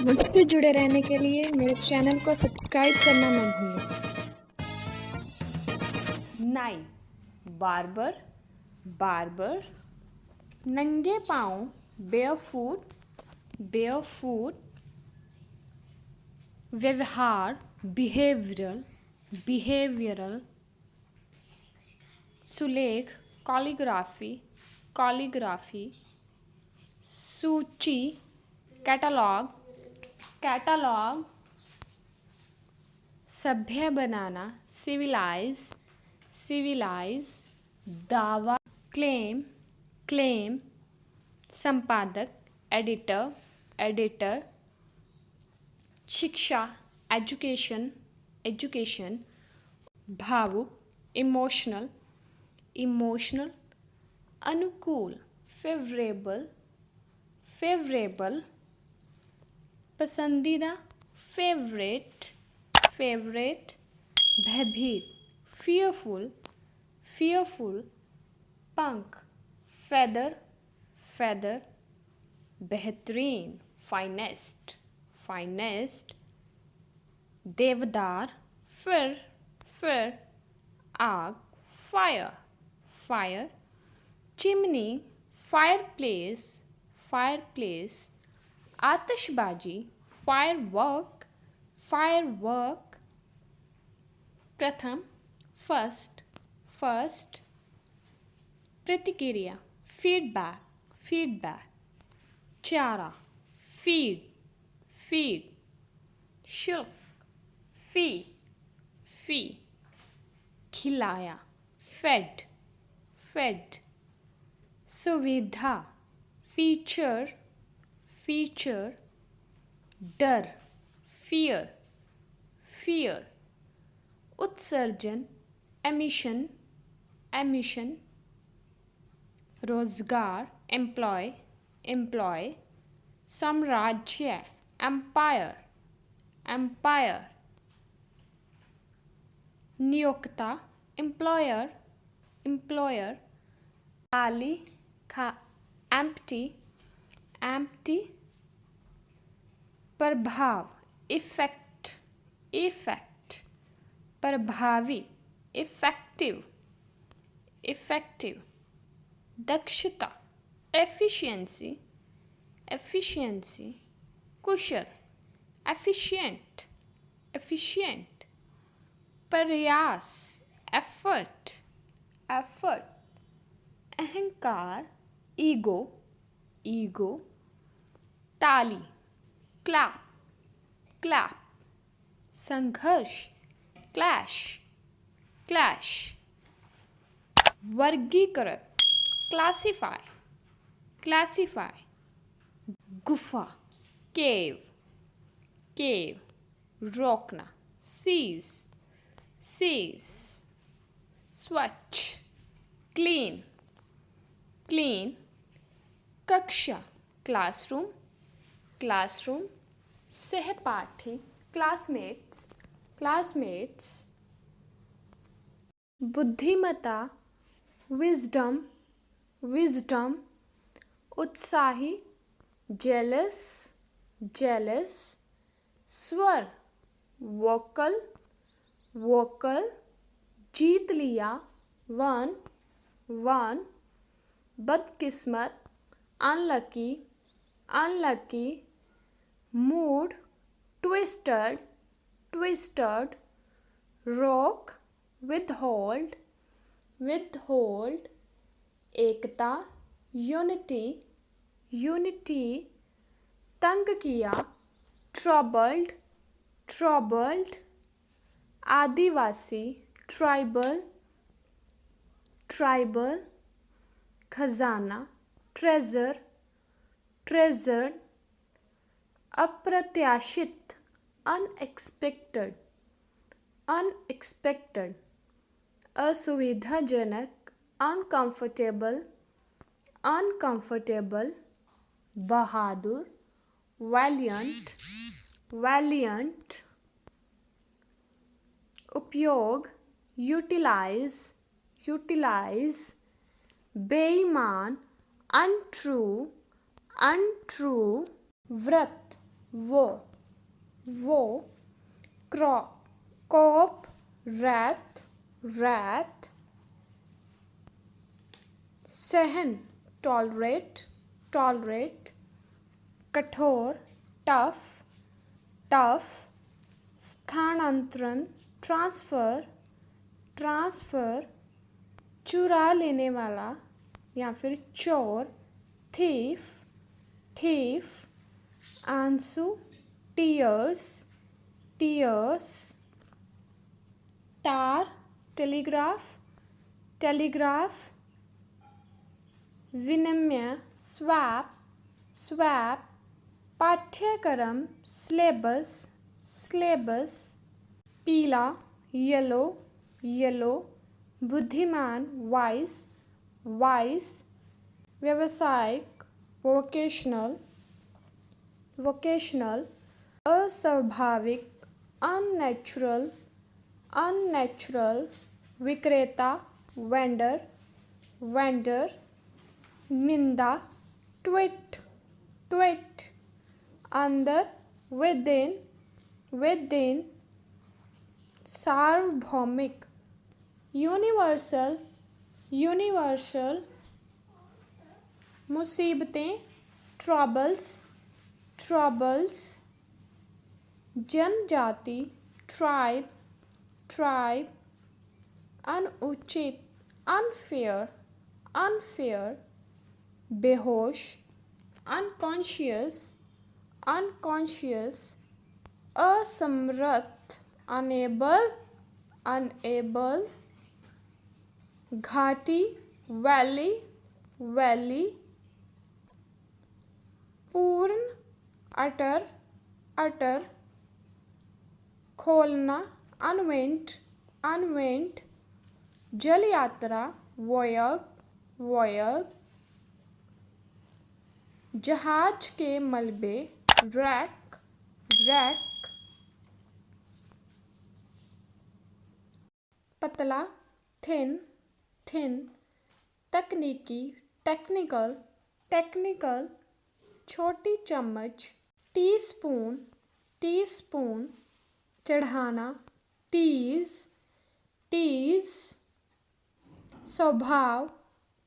मुझसे जुड़े रहने के लिए मेरे चैनल को सब्सक्राइब करना न भूलें। नाई बार्बर बार्बर, नंगे पाँव बेयरफुट बेयरफुट, व्यवहार बिहेवियरल बिहेवियरल, सुलेख कॉलीग्राफी कॉलीग्राफी, सूची कैटलॉग कैटलॉग, सभ्य बनाना सिविलाइज सिविलाइज, दावा क्लेम क्लेम, संपादक एडिटर एडिटर, शिक्षा एजुकेशन एजुकेशन, भावुक इमोशनल इमोशनल, अनुकूल फेवरेबल फेवरेबल, पसंदीदा फेवरेट फेवरेट, भयभीत fearful fearful, पंख feather feather, बेहतरीन finest finest, देवदार फिर, आग fire fire, chimney fireplace fireplace, आतिशबाजी firework firework, प्रथम फर्स्ट फर्स्ट, प्रतिक्रिया फीडबैक फीडबैक, चारा फीड फीड, शुल्क फी फी, खिलाया फेड फेड, सुविधा फीचर फीचर, डर फियर फियर, उत्सर्जन एमिशन एमिशन, रोजगार एम्प्लॉय एम्प्लॉय, साम्राज्य एम्पायर एम्पायर, नियोक्ता एम्प्लॉयर एम्प्लॉयर, खाली एम्प्टी एम्प्टी, प्रभाव इफेक्ट इफेक्ट, प्रभावी इफेक्टिव इफेक्टिव, दक्षता एफिशिएंसी एफिशिएंसी, कुशल एफिशिएंट एफिशिएंट, प्रयास एफर्ट एफर्ट, अहंकार ईगो ईगो, ताली क्लैप क्लैप, संघर्ष क्लैश क्लैश, वर्गीकृत क्लासिफाई क्लासिफाई, गुफा केव केव, रोकना सीज सीज, स्वच्छ क्लीन क्लीन, कक्षा क्लासरूम क्लासरूम, सहपाठी क्लासमेट्स क्लासमेट्स, बुद्धिमत्ता विजडम विजडम, उत्साही जेलस जेलस, स्वर वोकल वोकल, जीत लिया वन वन, बदकिस्मत अनलकी अनलकी, मूड ट्विस्टेड ट्विस्टेड, रोक withhold withhold, एकता यूनिटी यूनिटी, तंग किया troubled troubled, आदिवासी ट्राइबल ट्राइबल, खजाना ट्रेजर ट्रेजर, अप्रत्याशित अनएक्सपेक्टेड अनएक्सपेक्टेड, असुविधाजनक अनकंफर्टेबल अनकंफर्टेबल, बहादुर वैलियंट वैलियंट, उपयोग यूटिलाइज यूटिलाइज, बेईमान अनट्रू अनट्रू, व्रत वो कोप रैथ सहन टॉलरेट कठोर टफ स्थानांतरण ट्रांसफर चुरा लेने वाला या फिर चोर थीफ आंसू टीयर्स तार टेलीग्राफ विनिमय स्वैप पाठ्यक्रम सिलेबस पीला येलो बुद्धिमान वाइस व्यावसायिक वोकेशनल अस्वाभाविक अननेचुरल विक्रेता वेंडर निंदा ट्वीट अंदर विदिन सार्वभौमिक यूनिवर्सल मुसीबतें ट्रबल्स जनजाति ट्राइब अनुचित अनफेयर बेहोश अनकॉन्शियस असमर्थ अनएबल घाटी वैली पूर्ण अटर खोलना अनवेंट जल यात्रा वॉयग जहाज के मलबे रैक पतला थिन तकनीकी टेक्निकल छोटी चम्मच टीस्पून चढ़ाना टीज स्वभाव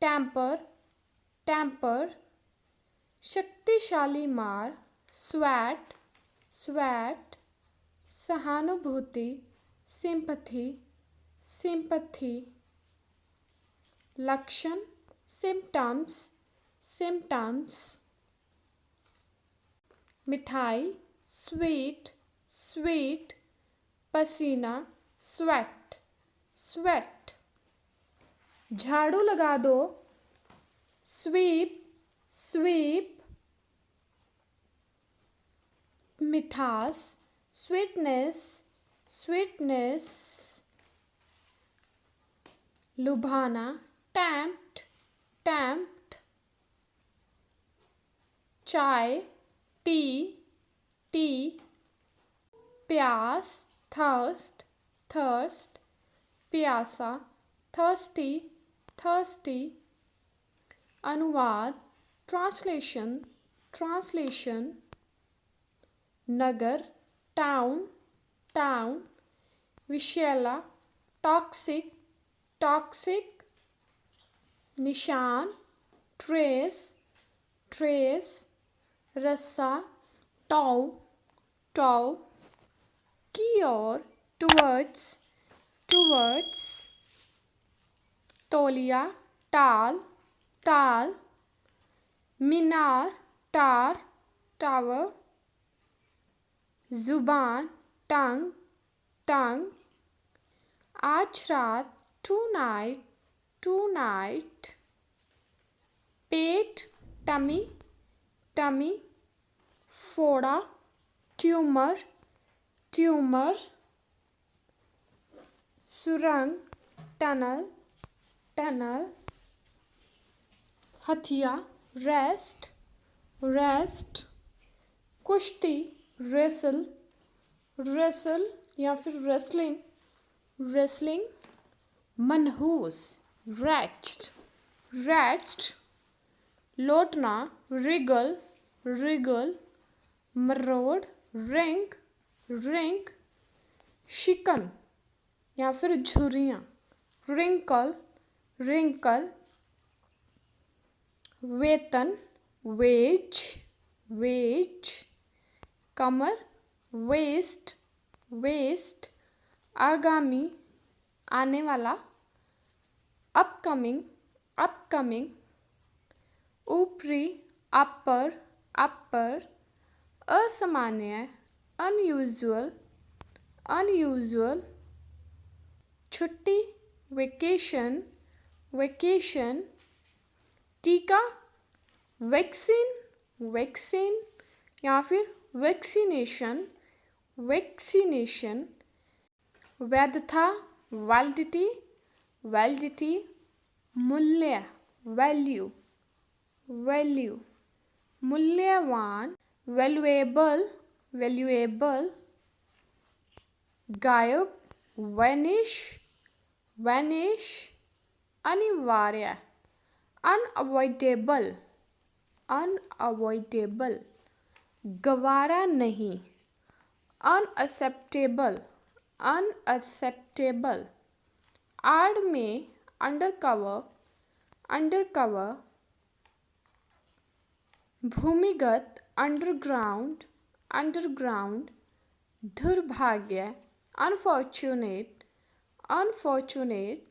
टेम्पर शक्तिशाली मार स्वैट सहानुभूति सिंपथी लक्षण सिम्टम्स मिठाई स्वीट पसीना स्वेट झाड़ू लगा दो स्वीप मिठास स्वीटनेस लुभाना टेम्प्ट चाय टी प्यास थर्स्ट प्यासा थर्स्टी अनुवाद ट्रांसलेशन नगर टाउन विषैला टॉक्सिक निशान ट्रेस रस्सा टॉ की ओर टुवर्ड्स तौलिया टाल मीनार टावर जुबान टंग आज रात टू नाइट पेट टमी फोड़ा ट्यूमर सुरंग टनल हथिया रेस्ट कुश्ती रेसल या फिर रेसलिंग मनहूस रैच्ड लौटना रिगल मरोड़, रिंग, रिंग, शिकन या फिर झुर्रियाँ, रिंकल, रिंकल, वेतन, वेज, वेज, कमर, वेस्ट, वेस्ट, आगामी, आने वाला, अपकमिंग, अपकमिंग, ऊपरी, अपर, अपर, असामान्य, अनयूजुअल, अनयूजुअल, छुट्टी, वेकेशन, वेकेशन, टीका, वैक्सीन, वैक्सीन या फिर वैक्सीनेशन, वैक्सीनेशन, वैधता, वैलिडिटी, वैलिडिटी, मूल्य, वैल्यू, वैल्यू, मूल्यवान, वैल्यूएबल, वैल्यूएबल, गायब, वैनिश, वैनिश, अनिवार्य, अनअवॉइडेबल, अनअवॉइडेबल, गवारा नहीं, अनअक्सेप्टेबल, अनअक्सेप्टेबल, आड़ में, अंडरकवर, अंडरकवर, भूमिगत, अंडरग्राउंड, अंडरग्राउंड, दुर्भाग्य, अनफॉर्चुनेट, अनफॉर्चुनेट,